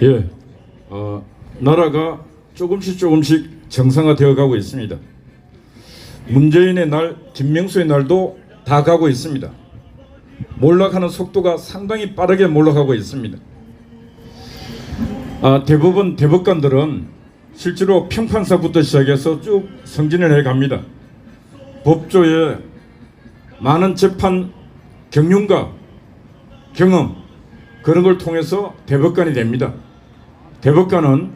예, 나라가 조금씩 정상화되어 가고 있습니다. 문재인의 날, 김명수의 날도 다 가고 있습니다. 몰락하는 속도가 상당히 빠르게 몰락하고 있습니다. 대법원 대법관들은 실제로 평판사부터 시작해서 쭉 승진을 해갑니다. 법조에 많은 재판 경륜과 경험, 그런 걸 통해서 대법관이 됩니다. 대법관은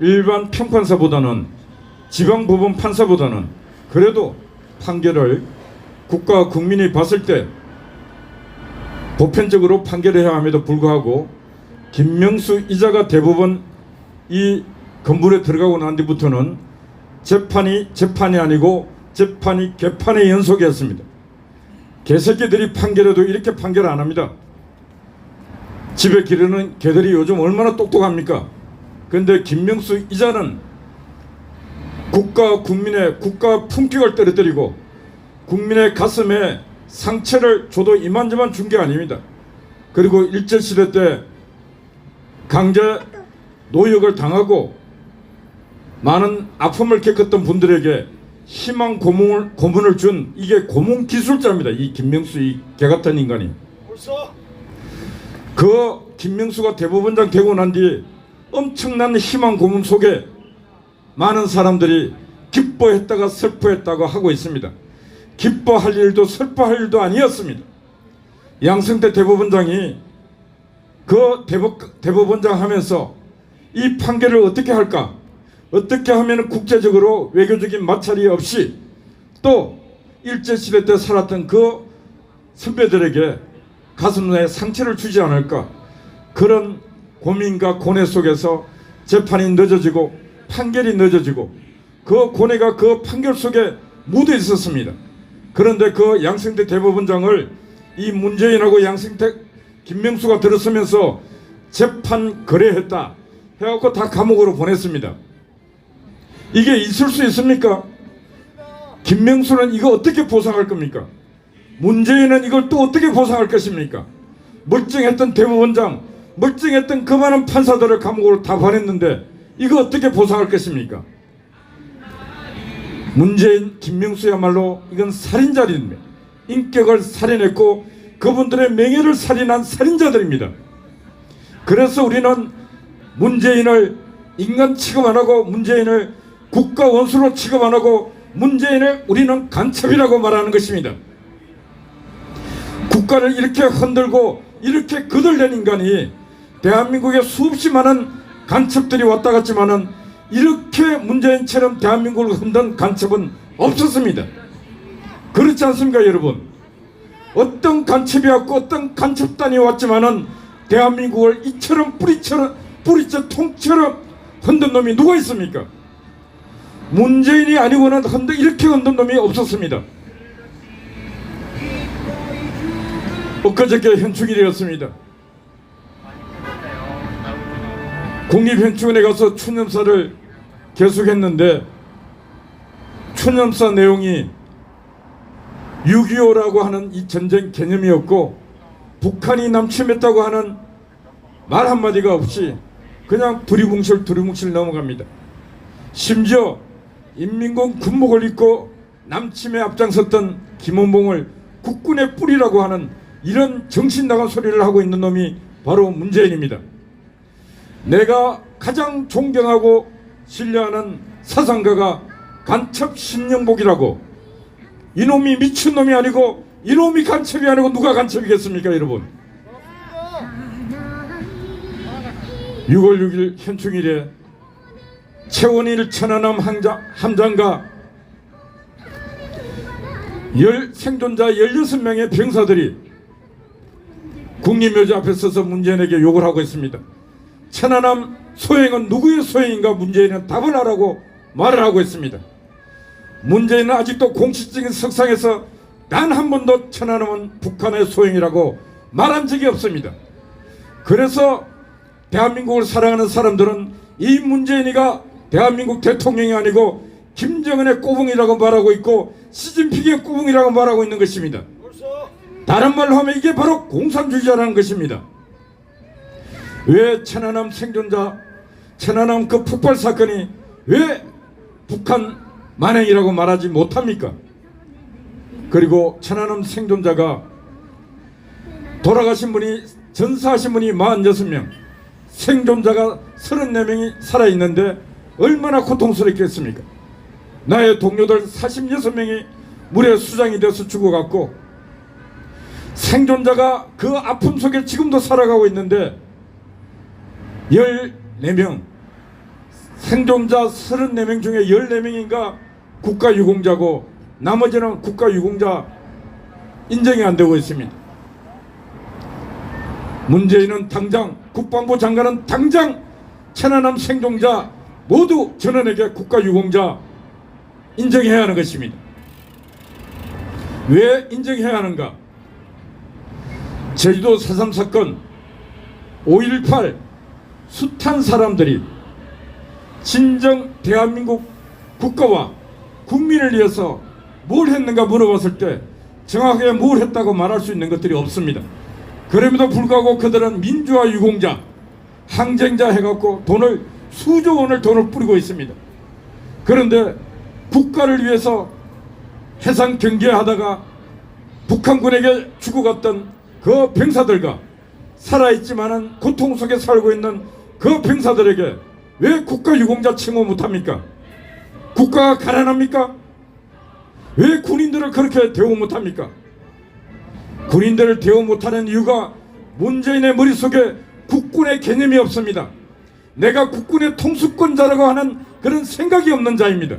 일반 평판사보다는 지방법원 판사보다는 그래도 판결을 국가와 국민이 봤을 때 보편적으로 판결해야 함에도 불구하고 김명수 이자가 대법원 이 건물에 들어가고 난 뒤부터는 재판이 아니고 재판이 개판의 연속이었습니다. 개새끼들이 판결해도 이렇게 판결 안 합니다. 집에 기르는 개들이 요즘 얼마나 똑똑합니까? 그런데 김명수 이자는 국민의 국가 품격을 떨어뜨리고 국민의 가슴에 상처를 줘도 이만저만 준 게 아닙니다. 그리고 일제시대 때 강제 노역을 당하고 많은 아픔을 겪었던 분들에게 희망 고문을 준 이게 고문 기술자입니다. 이 김명수 이 개같은 인간이. 그 김명수가 대법원장 되고 난 뒤 엄청난 희망 고문 속에 많은 사람들이 기뻐했다가 슬퍼했다고 하고 있습니다. 기뻐할 일도 슬퍼할 일도 아니었습니다. 양승태 대법원장이 그 대법원장 하면서 이 판결을 어떻게 할까? 어떻게 하면 국제적으로 외교적인 마찰이 없이 또 일제시대 때 살았던 그 선배들에게 가슴에 상처를 주지 않을까? 그런 고민과 고뇌 속에서 재판이 늦어지고 판결이 늦어지고 그 고뇌가 그 판결 속에 묻어 있었습니다. 그런데 그 양승태 대법원장을 이 문재인하고 양승태 김명수가 들었으면서 재판 거래했다 해갖고 다 감옥으로 보냈습니다. 이게 있을 수 있습니까? 김명수는 이거 어떻게 보상할 겁니까? 문재인은 이걸 또 어떻게 보상할 것입니까? 멀쩡했던 대법원장, 멀쩡했던 그 많은 판사들을 감옥으로 다 보냈는데 이거 어떻게 보상할 것입니까? 문재인, 김명수야말로 이건 살인자들입니다. 인격을 살인했고 그분들의 명예를 살인한 살인자들입니다. 그래서 우리는 문재인을 인간 취급 안 하고 문재인을 국가 원수로 취급 안 하고 문재인을 우리는 간첩이라고 말하는 것입니다. 국가를 이렇게 흔들고 이렇게 거들낸 인간이 대한민국에 수없이 많은 간첩들이 왔다 갔지만은 이렇게 문재인처럼 대한민국을 흔든 간첩은 없었습니다. 그렇지 않습니까 여러분? 어떤 간첩이 왔고 어떤 간첩단이 왔지만은 대한민국을 이처럼 뿌리째 통처럼 흔든 놈이 누가 있습니까? 문재인이 아니고는 이렇게 흔든 놈이 없었습니다. 엊그저께 현충일이었습니다. 국립현충원에 가서 추념사를 계속했는데 추념사 내용이 6.25라고 하는 이 전쟁 개념이었고 북한이 남침했다고 하는 말 한마디가 없이 그냥 두리뭉실 넘어갑니다. 심지어 인민군 군복을 입고 남침에 앞장섰던 김원봉을 국군의 뿌리라고 하는 이런 정신 나간 소리를 하고 있는 놈이 바로 문재인입니다. 내가 가장 존경하고 신뢰하는 사상가가 간첩 신영복이라고, 이놈이 미친놈이 아니고 이놈이 간첩이 아니고 누가 간첩이겠습니까 여러분? 6월 6일 현충일에 최원일 천안함 함장과 생존자 16명의 병사들이 국립묘지 앞에 서서 문재인에게 욕을 하고 있습니다. 천안함 소행은 누구의 소행인가 문재인은 답을 하라고 말을 하고 있습니다. 문재인은 아직도 공식적인 석상에서 단 한 번도 천안함은 북한의 소행이라고 말한 적이 없습니다. 그래서 대한민국을 사랑하는 사람들은 이 문재인이가 대한민국 대통령이 아니고 김정은의 꼬붕이라고 말하고 있고 시진핑의 꼬붕이라고 말하고 있는 것입니다. 다른 말로 하면 이게 바로 공산주의자라는 것입니다. 왜 천안함 생존자, 천안함 그 폭발 사건이 왜 북한 만행이라고 말하지 못합니까? 그리고 천안함 생존자가 돌아가신 분이, 전사하신 분이 46명, 생존자가 34명이 살아있는데 얼마나 고통스럽겠습니까? 나의 동료들 46명이 물에 수장이 돼서 죽어갔고, 생존자가 그 아픔 속에 지금도 살아가고 있는데 14명, 생존자 34명 중에 14명인가 국가유공자고 나머지는 국가유공자 인정이 안 되고 있습니다. 문재인은 당장, 국방부 장관은 당장 천안함 생존자 모두 전원에게 국가유공자 인정해야 하는 것입니다. 왜 인정해야 하는가? 제주도 4.3 사건, 5.18 숱한 사람들이 진정 대한민국 국가와 국민을 위해서 뭘 했는가 물어봤을 때 정확하게 뭘 했다고 말할 수 있는 것들이 없습니다. 그럼에도 불구하고 그들은 민주화 유공자, 항쟁자 해갖고 수조 원을 돈을 뿌리고 있습니다. 그런데 국가를 위해서 해상 경계하다가 북한군에게 죽어갔던 그 병사들과 살아있지만은 고통 속에 살고 있는 그 병사들에게 왜 국가유공자 칭호 못합니까? 국가가 가난합니까? 왜 군인들을 그렇게 대우 못합니까? 군인들을 대우 못하는 이유가 문재인의 머릿속에 국군의 개념이 없습니다. 내가 국군의 통수권자라고 하는 그런 생각이 없는 자입니다.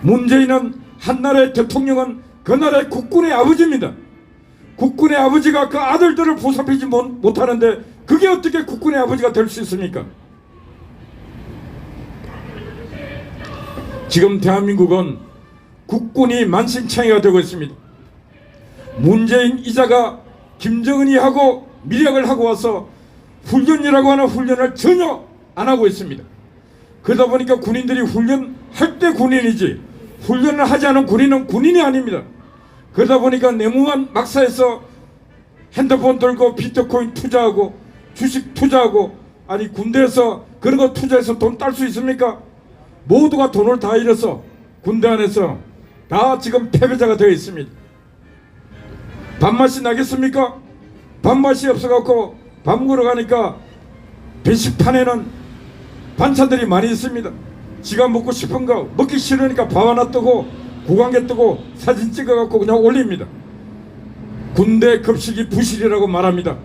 문재인은 한나라의 대통령은 그 나라의 국군의 아버지입니다. 국군의 아버지가 그 아들들을 보살피지 못하는데 그게 어떻게 국군의 아버지가 될 수 있습니까? 지금 대한민국은 국군이 만신창이가 되고 있습니다. 문재인 이자가 김정은이 하고 밀약을 하고 와서 훈련이라고 하는 훈련을 전혀 안 하고 있습니다. 그러다 보니까 군인들이 훈련할 때 군인이지 훈련을 하지 않은 군인은 군인이 아닙니다. 그러다 보니까 내무만 막사에서 핸드폰 들고 비트코인 투자하고 주식 투자하고, 아니 군대에서 그런 거 투자해서 돈 딸 수 있습니까? 모두가 돈을 다 잃어서 군대 안에서 다 지금 패배자가 되어 있습니다. 밥맛이 나겠습니까? 밥맛이 없어갖고 밥 먹으러 가니까 배식판에는 반찬들이 많이 있습니다. 지가 먹고 싶은 거 먹기 싫으니까 밥 하나 뜨고 구강개 뜨고 사진 찍어갖고 그냥 올립니다. 군대 급식이 부실이라고 말합니다.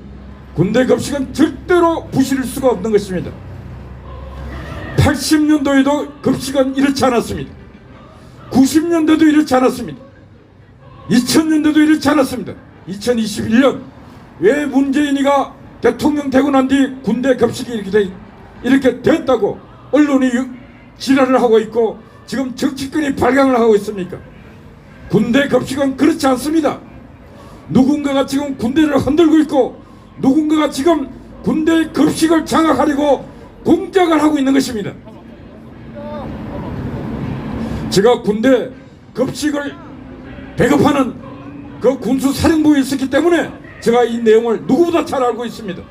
군대 급식은 절대로 부실일 수가 없는 것입니다. 80년도에도 급식은 이렇지 않았습니다. 90년대도 이렇지 않았습니다. 2000년대도 이렇지 않았습니다. 2021년 왜 문재인이가 대통령 되고 난 뒤 군대 급식이 이렇게 됐다고 언론이 지랄을 하고 있고 지금 정치권이 발광을 하고 있습니까? 군대 급식은 그렇지 않습니다. 누군가가 지금 군대를 흔들고 있고 누군가가 지금 군대 급식을 장악하려고 공작을 하고 있는 것입니다. 제가 군대 급식을 배급하는 그 군수사령부에 있었기 때문에 제가 이 내용을 누구보다 잘 알고 있습니다.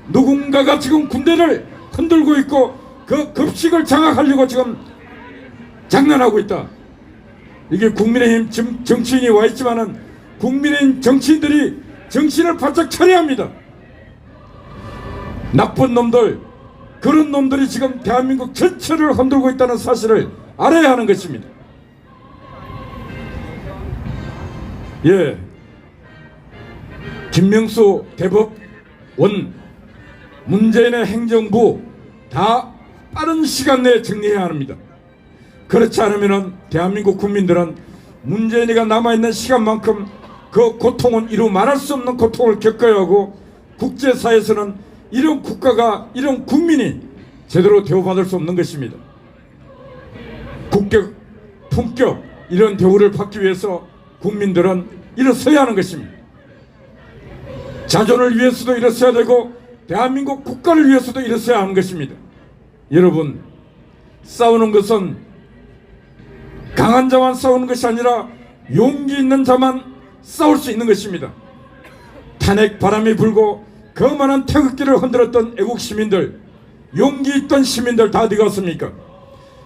누군가가 지금 군대를 흔들고 있고 그 급식을 장악하려고 지금 장난하고 있다. 이게 국민의힘 정치인이 와 있지만은 국민의힘 정치인들이 정신을 바짝 차려야 합니다. 나쁜 놈들, 그런 놈들이 지금 대한민국 전체를 흔들고 있다는 사실을 알아야 하는 것입니다. 예, 김명수 대법원, 문재인의 행정부 다 빠른 시간 내에 정리해야 합니다. 그렇지 않으면 대한민국 국민들은 문재인이가 남아있는 시간만큼 그 고통은 이루 말할 수 없는 고통을 겪어야 하고, 국제사회에서는 이런 국가가, 이런 국민이 제대로 대우받을 수 없는 것입니다. 국격, 품격 이런 대우를 받기 위해서 국민들은 일어서야 하는 것입니다. 자존을 위해서도 일어서야 되고 대한민국 국가를 위해서도 일어서야 하는 것입니다. 여러분, 싸우는 것은 강한 자만 싸우는 것이 아니라 용기 있는 자만 싸울 수 있는 것입니다. 탄핵 바람이 불고 거만한 태극기를 흔들었던 애국 시민들, 용기 있던 시민들 다 어디 갔습니까?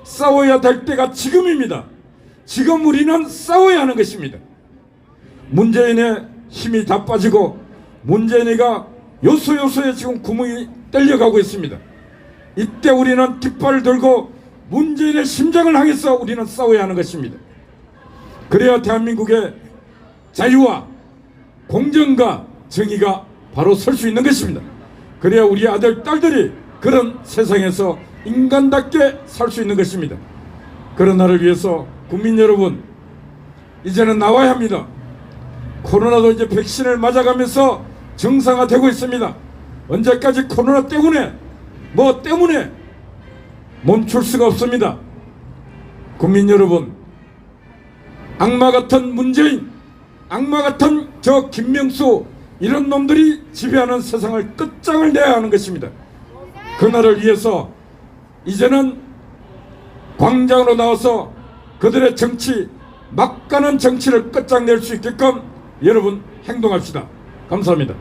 싸워야 될 때가 지금입니다. 지금 우리는 싸워야 하는 것입니다. 문재인의 힘이 다 빠지고 문재인이가 요소요소에 지금 구멍이 뚫려가고 있습니다. 이때 우리는 깃발을 들고 문재인의 심장을 향해서 우리는 싸워야 하는 것입니다. 그래야 대한민국의 자유와 공정과 정의가 바로 설 수 있는 것입니다. 그래야 우리 아들 딸들이 그런 세상에서 인간답게 살 수 있는 것입니다. 그런 나를 위해서 국민 여러분, 이제는 나와야 합니다. 코로나도 이제 백신을 맞아가면서 정상화되고 있습니다. 언제까지 코로나 때문에 멈출 수가 없습니다. 국민 여러분, 악마 같은 문재인, 악마 같은 저 김명수, 이런 놈들이 지배하는 세상을 끝장을 내야 하는 것입니다. 그날을 위해서 이제는 광장으로 나와서 그들의 정치, 막가는 정치를 끝장낼 수 있게끔 여러분 행동합시다. 감사합니다.